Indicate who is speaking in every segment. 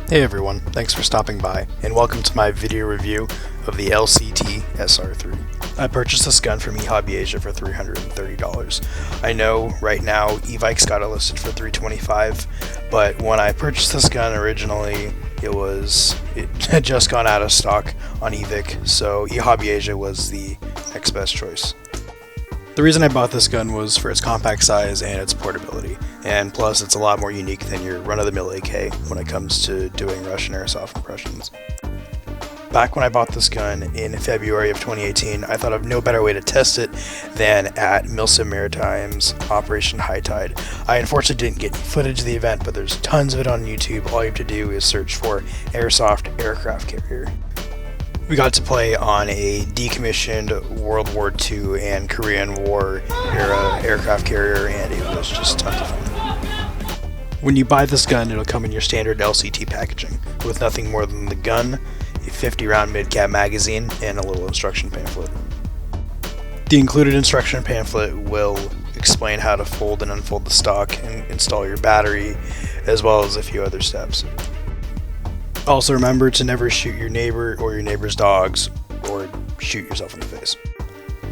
Speaker 1: Hey everyone, thanks for stopping by, and welcome to my video review of the LCT SR3. I purchased this gun from Ehobbyasia for $330. I know right now Evike's got it listed for $325, but when I purchased this gun originally, it had just gone out of stock on Evike, so Ehobbyasia was the next best choice. The reason I bought this gun was for its compact size and its portability, and plus it's a lot more unique than your run-of-the-mill AK when it comes to doing Russian airsoft impressions. Back when I bought this gun in February of 2018, I thought of no better way to test it than at Milsim Maritime's Operation High Tide. I unfortunately didn't get any footage of the event, but there's tons of it on YouTube. All you have to do is search for Airsoft Aircraft Carrier. We got to play on a decommissioned World War II and Korean War era aircraft carrier, and it was just tons of fun. When you buy this gun, it'll come in your standard LCT packaging, with nothing more than the gun, a 50-round mid-cap magazine, and a little instruction pamphlet. The included instruction pamphlet will explain how to fold and unfold the stock and install your battery, as well as a few other steps. Also remember to never shoot your neighbor or your neighbor's dogs, or shoot yourself in the face.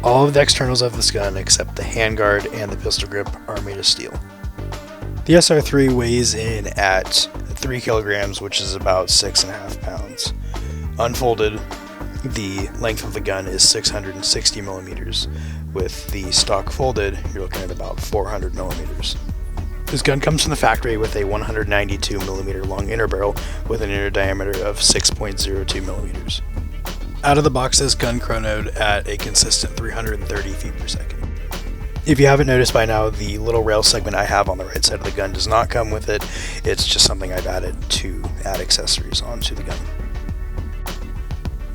Speaker 1: All of the externals of this gun, except the handguard and the pistol grip, are made of steel. The SR3 weighs in at 3 kilograms, which is about 6.5 pounds. Unfolded, the length of the gun is 660 millimeters. With the stock folded, you're looking at about 400 millimeters. This gun comes from the factory with a 192mm long inner barrel with an inner diameter of 6.02mm. Out of the box, this gun chronoed at a consistent 330 feet per second. If you haven't noticed by now, the little rail segment I have on the right side of the gun does not come with it. It's just something I've added to add accessories onto the gun.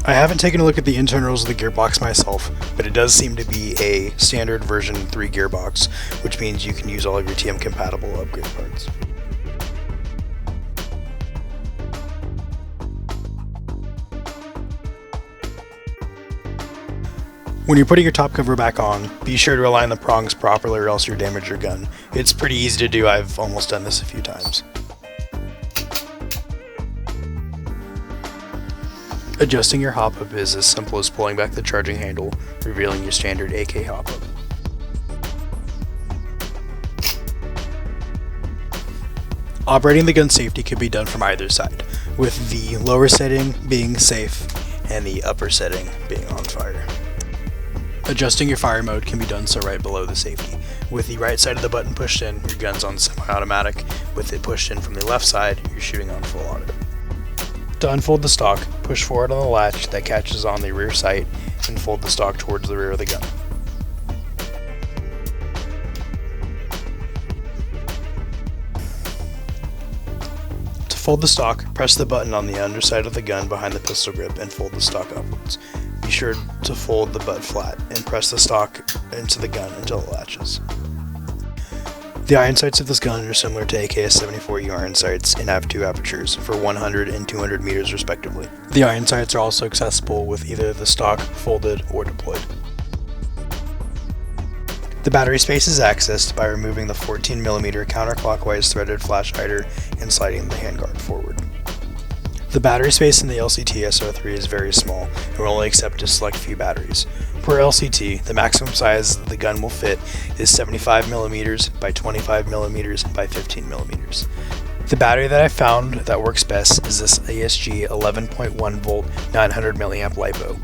Speaker 1: I haven't taken a look at the internals of the gearbox myself, but it does seem to be a standard version 3 gearbox, which means you can use all of your TM compatible upgrade parts. When you're putting your top cover back on, be sure to align the prongs properly or else you'll damage your gun. It's pretty easy to do, I've almost done this a few times. Adjusting your hop-up is as simple as pulling back the charging handle, revealing your standard AK hop-up. Operating the gun safety can be done from either side, with the lower setting being safe and the upper setting being on fire. Adjusting your fire mode can be done so right below the safety. With the right side of the button pushed in, your gun's on semi-automatic. With it pushed in from the left side, you're shooting on full auto. To unfold the stock, push forward on the latch that catches on the rear sight and fold the stock towards the rear of the gun. To fold the stock, press the button on the underside of the gun behind the pistol grip and fold the stock upwards. Be sure to fold the butt flat and press the stock into the gun until it latches. The iron sights of this gun are similar to AKS-74U iron sights and have 2 apertures for 100 and 200 meters respectively. The iron sights are also accessible with either the stock, folded, or deployed. The battery space is accessed by removing the 14mm counterclockwise threaded flash hider and sliding the handguard forward. The battery space in the LCT SR3 is very small and will only accept a select few batteries. Per LCT, the maximum size the gun will fit is 75mm by 25mm by 15mm. The battery that I found that works best is this ASG 11.1 volt 900 mAh LiPo.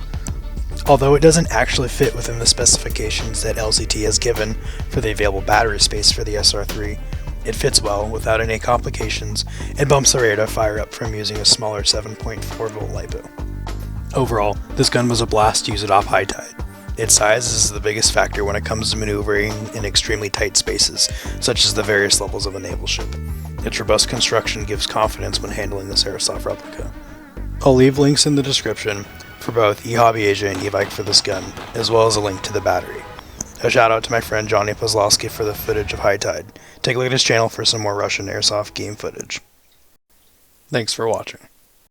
Speaker 1: Although it doesn't actually fit within the specifications that LCT has given for the available battery space for the SR3, it fits well without any complications and bumps the rate of fire up from using a smaller 7.4 volt LiPo. Overall, this gun was a blast to use it off high tide. Its size is the biggest factor when it comes to maneuvering in extremely tight spaces, such as the various levels of a naval ship. Its robust construction gives confidence when handling this airsoft replica. I'll leave links in the description for both Ehobbyasia and Evike for this gun, as well as a link to the battery. A shout out to my friend Johnny Pozlowski for the footage of High Tide. Take a look at his channel for some more Russian airsoft game footage. Thanks for watching.